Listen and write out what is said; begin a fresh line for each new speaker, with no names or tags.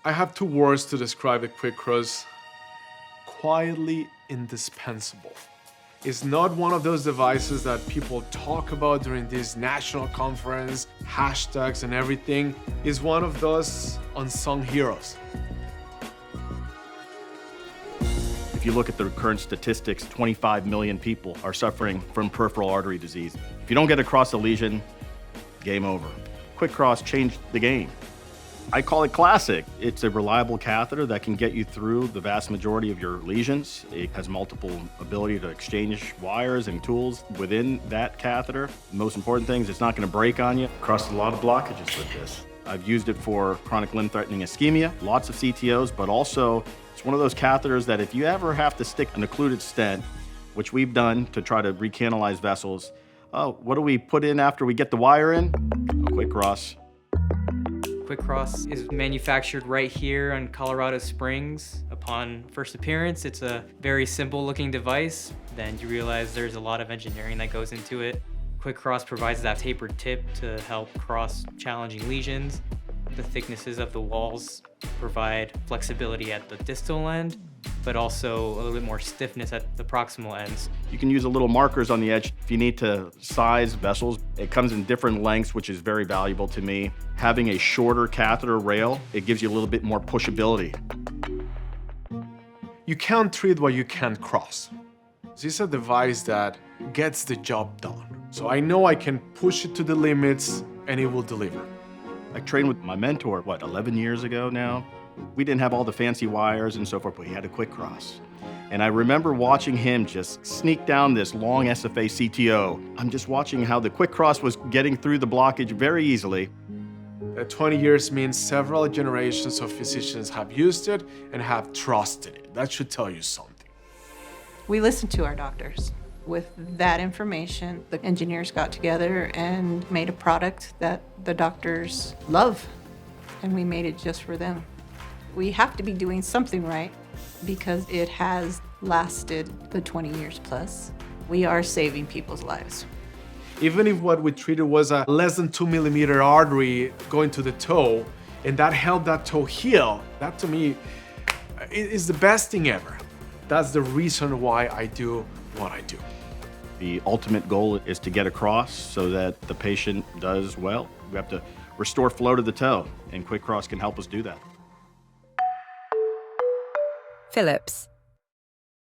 I have two words to describe a quick cross: quietly indispensable. It's not one of those devices that people talk about during this national conference, hashtags and everything. It's one of those unsung heroes.
If you look at the current statistics, 25 million people are suffering from peripheral artery disease. If you don't get across the lesion, game over. Quick Cross changed the game. I call it classic. It's a reliable catheter that can get you through the vast majority of your lesions. It has multiple ability to exchange wires and tools within that catheter. The most important thing is it's not going to break on you. Crossed a lot of blockages with this. I've used it for chronic limb-threatening ischemia, lots of CTOs, but also it's one of those catheters that if you ever have to stick an occluded stent, which we've done to try to recanalize vessels, what do we put in after we get the wire in? A Quick Cross.
Quick Cross is manufactured right here in Colorado Springs. Upon first appearance, it's a very simple looking device. Then you realize there's a lot of engineering that goes into it. Quick Cross provides that tapered tip to help cross challenging lesions. The thicknesses of the walls provide flexibility at the distal end, but also a little bit more stiffness at the proximal ends.
You can use a little markers on the edge if you need to size vessels. It comes in different lengths, which is very valuable to me. Having a shorter catheter rail, it gives you a little bit more pushability.
You can't treat what you can't cross. This is a device that gets the job done. So I know I can push it to the limits and it will deliver.
I trained with my mentor, 11 years ago now? We didn't have all the fancy wires and so forth, but he had a Quick Cross. And I remember watching him just sneak down this long SFA CTO. I'm just watching how the Quick Cross was getting through the blockage very easily.
20 years means several generations of physicians have used it and have trusted it. That should tell you something.
We listened to our doctors. With that information, the engineers got together and made a product that the doctors love, and we made it just for them. We have to be doing something right because it has lasted the 20 years plus. We are saving people's lives.
Even if what we treated was a less than 2 millimeter artery going to the toe, and that helped that toe heal, that to me is the best thing ever. That's the reason why I do what I do.
The ultimate goal is to get across so that the patient does well. We have to restore flow to the toe, and Quick Cross can help us do that.
Philips.